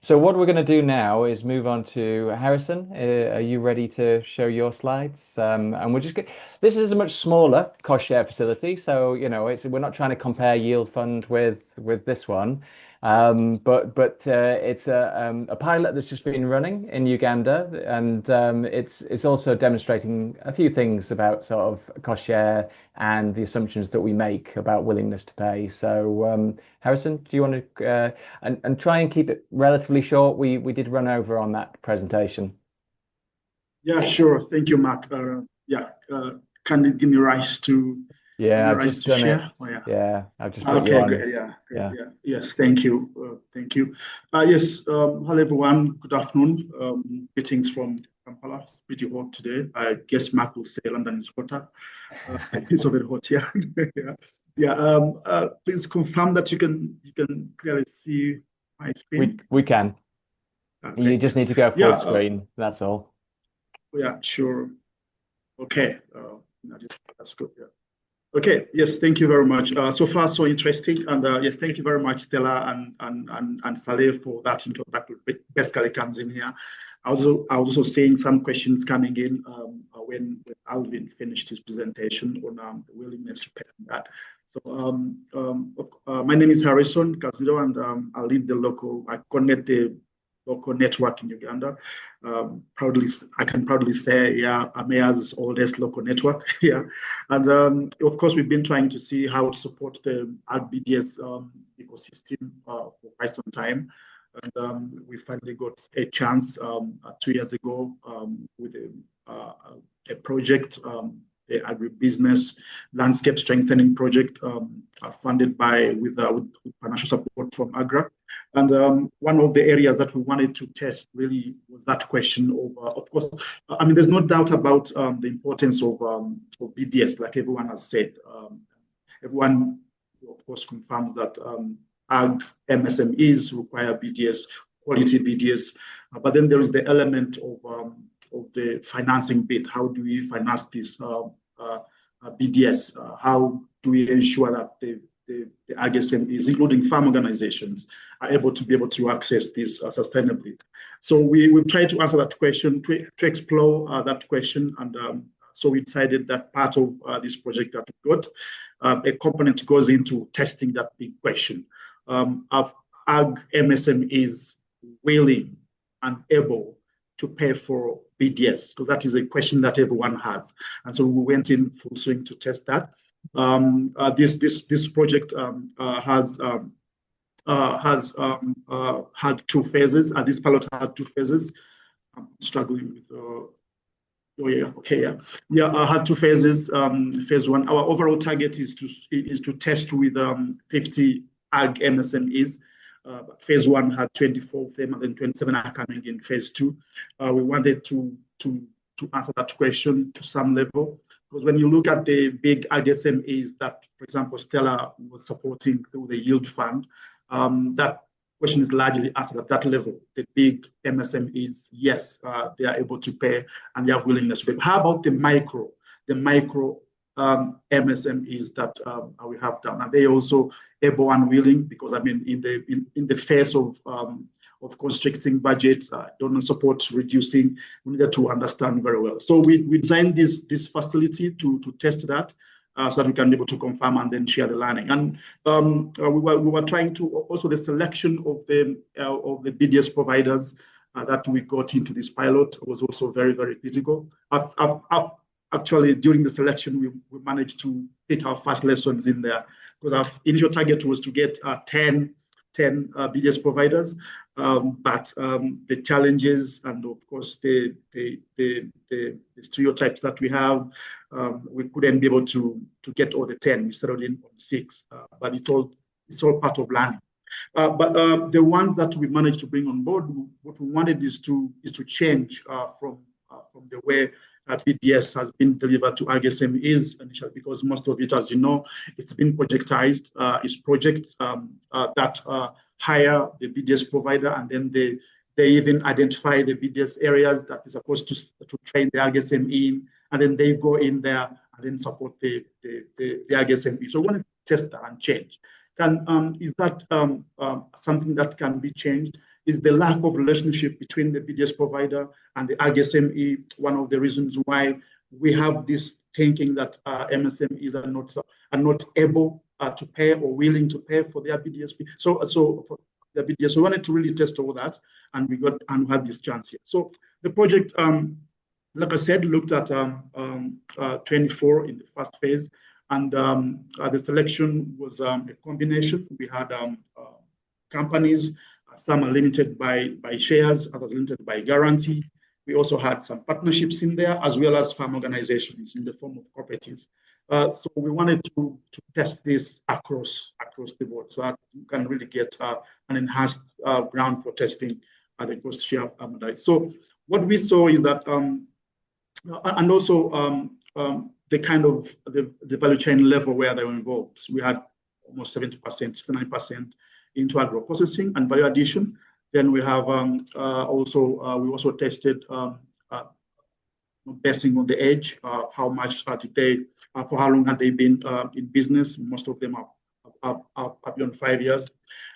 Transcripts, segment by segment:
So what we're going to do now is move on to Harrison. Are you ready to show your slides? And we're just get, this is a much smaller cost share facility, so we're not trying to compare yield fund with this one. But it's a pilot that's just been running in Uganda, and it's also demonstrating a few things about sort of cost share and the assumptions that we make about willingness to pay. So Harrison, do you want to and try and keep it relatively short? We did run over on that presentation. Yeah, sure. Thank you, Mark. Yeah, can you give me rights to Yeah, I've just done it. share? Oh, yeah. Yeah, I've just put you Okay, on. great. Yeah, great. Yeah. Yeah. Yes, thank you. Thank you. Yes, hello everyone. Good afternoon. Greetings from Kampala. It's pretty hot today. I guess Mark will say London is hotter. It's a bit hot here. Yeah. Yeah. Please confirm that you can clearly see my screen. We can. You Great. just need to go full Yeah. screen. That's all. Yeah. Sure. Okay. That's good. Yeah. Okay, yes, thank you very much. So far, so interesting. And yes, thank you very much, Stella and Saleh, for that intro that basically comes in here. I was also seeing some questions coming in when Alvin finished his presentation on the willingness to pay on that. So my name is Harrison Kaziro, and I connect the local network in Uganda. I can proudly say, yeah, AMEA's oldest local network here. And of course, we've been trying to see how to support the BDS ecosystem for quite some time. And we finally got a chance 2 years ago with a project, the agribusiness landscape strengthening project funded with financial support from AGRA. And one of the areas that we wanted to test really was that question of course, I mean, there's no doubt about the importance of BDS, like everyone has said. Everyone, of course, confirms that AG MSMEs require BDS, quality BDS. But then there is the element of the financing bit. How do we finance this BDS? How do we ensure that the AG-SMEs, including farm organizations, are able to access this sustainably? So we've tried to answer that question, to explore that question. And so we decided that part of this project that we got, a component goes into testing that big question. Of AG MSMEs willing and able to pay for BDS? Because that is a question that everyone has. And so we went in full swing to test that. This project has had two phases. This pilot had two phases. I'm struggling with. Oh yeah, okay, yeah, yeah. Had two phases. Phase one. Our overall target is to test with 50 AG MSMEs. Phase one had 24 of them, and then 27 are coming in phase two. We wanted to answer that question to some level, because when you look at the big AG-SMEs that, for example, Stella was supporting through the yield fund, that question is largely answered at that level. The big MSMEs, yes, they are able to pay and they have willingness to pay. How about the micro MSMEs that we have done? Are they also able and willing? Because I mean, in the face of constricting budgets, donor support reducing, we needed to understand very well. So we designed this facility to test that, so that we can be able to confirm and then share the learning. And we were trying to also the selection of the BDS providers that we got into this pilot was also very, very critical. Actually, during the selection, we managed to pick our first lessons in there, because our initial target was to get 10 BDS providers, but the challenges and of course the stereotypes that we have, we couldn't be able to get all the 10. We settled in on 6, but it's all part of learning. But the ones that we managed to bring on board, what we wanted is to change from the way BDS has been delivered to AG-SMEs initially, because most of it, as you know, it's been projectized. It's projects that hire the BDS provider, and then they even identify the BDS areas that is supposed to train the AG-SME in, and then they go in there and then support the AG-SME. So we want to test that and change. Is that something that can be changed? is the lack of relationship between the BDS provider and the Agri-SME. One of the reasons why we have this thinking that MSMEs are not able to pay or willing to pay for their BDS. So for the BDS, we wanted to really test all that, and we had this chance here. So the project, like I said, looked at 24 in the first phase, and the selection was a combination. We had companies, some are limited by shares, others limited by guarantee. We also had some partnerships in there, as well as farm organizations in the form of cooperatives. So we wanted to test this across the board, so that you can really get an enhanced ground for testing the cost share modality. So what we saw is that, and also the kind of the value chain level where they were involved. We had almost 70%, 69% into agro processing and value addition. Then we have we also tested basing on the age, how much did they, for how long had they been in business? Most of them are beyond 5 years,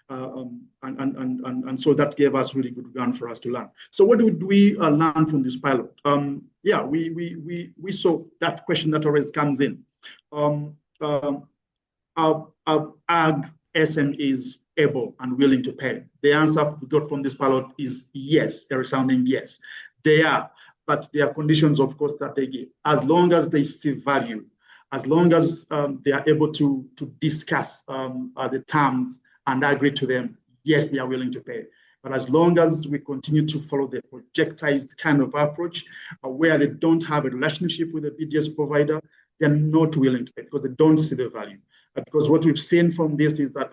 and so that gave us really good ground for us to learn. So what did we learn from this pilot? Yeah, we saw that question that always comes in. Are ag SMEs able and willing to pay? The answer we got from this pilot is yes, a resounding yes. They are, but there are conditions, of course, that they give. As long as they see value, as long as they are able to discuss the terms and agree to them, yes, they are willing to pay. But as long as we continue to follow the projectized kind of approach, where they don't have a relationship with the BDS provider, they're not willing to pay because they don't see the value. Because what we've seen from this is that,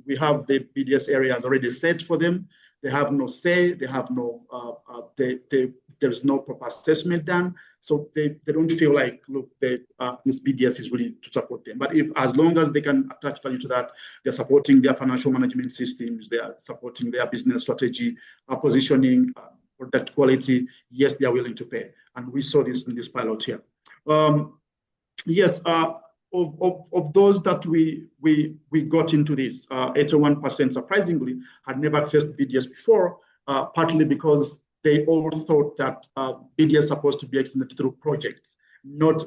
we have the BDS areas already set for them. They have no say. They have no. There's no proper assessment done, so they don't feel like, look, this BDS is really to support them. But as long as they can attach value to that, they're supporting their financial management systems. They are supporting their business strategy, positioning, product quality. Yes, they are willing to pay, and we saw this in this pilot here. Yes. Of those that we got into this, 81% surprisingly had never accessed BDS before, partly because they all thought that BDS is supposed to be extended through projects, not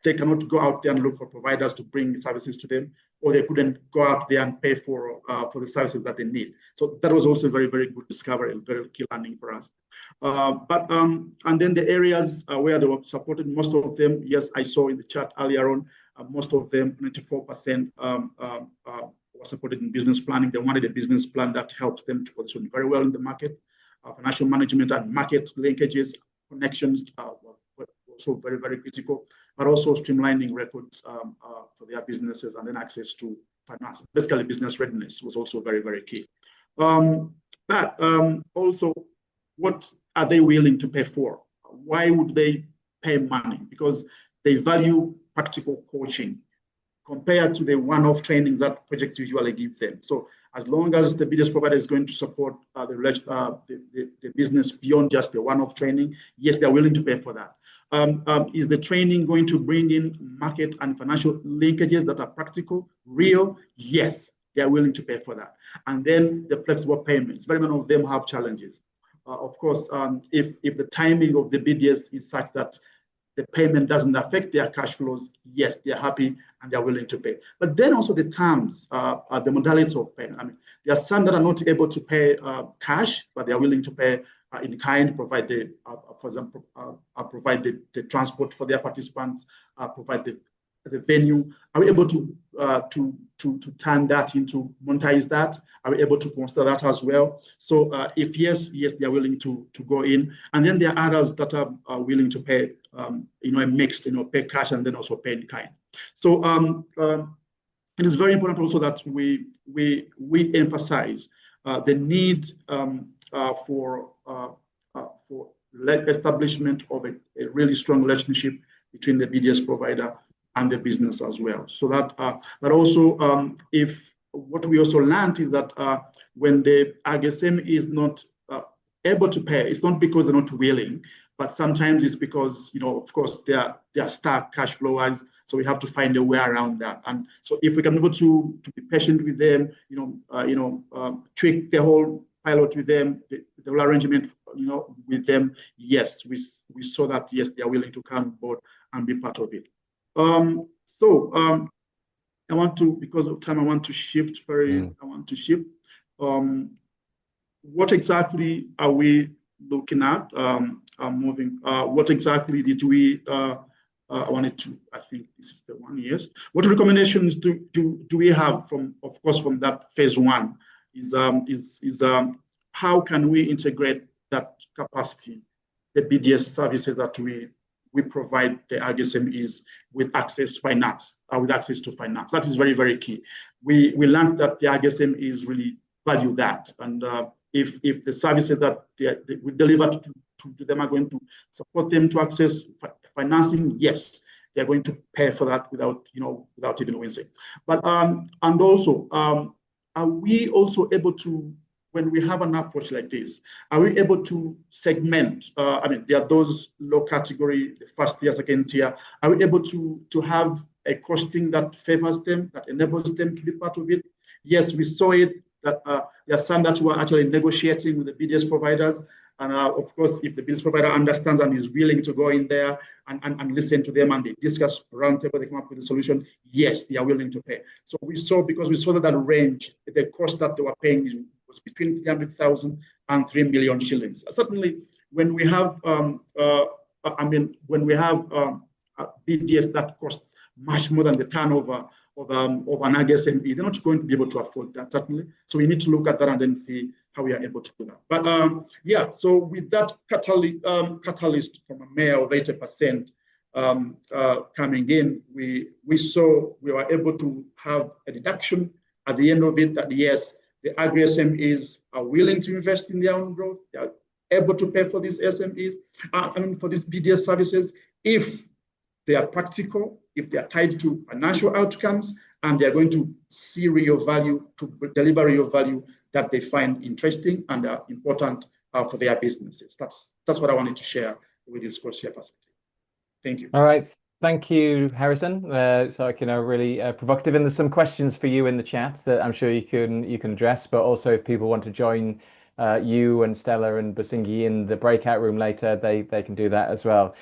they cannot go out there and look for providers to bring services to them, or they couldn't go out there and pay for the services that they need. So that was also a very, very good discovery, a very key learning for us. And then the areas where they were supported, most of them, yes, I saw in the chat earlier on, most of them, 94%, were supported in business planning. They wanted a business plan that helps them to position very well in the market. Financial management and market linkages, connections were also very, very critical, but also streamlining records for their businesses, and then access to finance. Basically, business readiness was also very, very key. But also, what are they willing to pay for? Why would they pay money? Because they value practical coaching compared to the one-off trainings that projects usually give them. So as long as the BDS provider is going to support the business beyond just the one-off training, yes, they're willing to pay for that. Is the training going to bring in market and financial linkages that are practical, real? Yes, they're willing to pay for that. And then the flexible payments. Very many of them have challenges. Of course, if the timing of the BDS is such that the payment doesn't affect their cash flows, yes, they're happy and they're willing to pay. But then also the terms, the modality of payment. There are some that are not able to pay cash, but they're willing to pay in kind, provide the, for example, provide the transport for their participants, provide the venue. Are we able to turn that into monetize that? Are we able to consider that as well? So if yes, they are willing to go in. And then there are others that are willing to pay, a mixed, pay cash and then also pay in kind. So it is very important also that we emphasize the need for establishment of a really strong relationship between the BDS provider and the business as well. So that, but also, if what we also learned is that when the AGSM is not able to pay, it's not because they're not willing, but sometimes it's because, of course, they are stuck cash flow wise. So we have to find a way around that. And so if we can be able to be patient with them, tweak the whole pilot with them, the whole arrangement, with them, yes, we saw that, yes, they are willing to come on board and be part of it. I want to, because of time, I want to shift. What exactly are we looking at? Moving. What exactly did we? I wanted to. I think this is the one. Yes. What recommendations do we have from, of course, from that phase one? Is how can we integrate that capacity, the BDS services that we provide the AG-SMEs with access to finance. That is very, very key. We learned that the AG-SMEs really value that, and if the services that we deliver to them are going to support them to access financing, yes, they're going to pay for that without even wincing. But and also, are we also able to, when we have an approach like this, are we able to segment? There are those low category, the first tier, second tier. Are we able to have a costing that favors them, that enables them to be part of it? Yes, we saw it, that there are some that were actually negotiating with the BDS providers. And of course, if the BDS provider understands and is willing to go in there and listen to them and they discuss round table, they come up with a solution, yes, they are willing to pay. So because we saw that range, the cost that they were paying was between 300,000 and 3 million shillings. Certainly, when we have, BDS that costs much more than the turnover of an AG-SME, they're not going to be able to afford that, certainly. So we need to look at that and then see how we are able to do that. But so with that catalyst from AMEA of 80% coming in, we were able to have a deduction at the end of it that, yes, the Agri-SMEs are willing to invest in their own growth. They are able to pay for these SMEs, for these BDS services, if they are practical, if they are tied to financial outcomes, and they are going to see real value, to deliver real value that they find interesting and important for their businesses. That's what I wanted to share with this cross-share perspective. Thank you. All right. Thank you, Harrison. So really provocative, and there's some questions for you in the chat that I'm sure you can address. But also, if people want to join you and Stella and Basingi in the breakout room later, they can do that as well.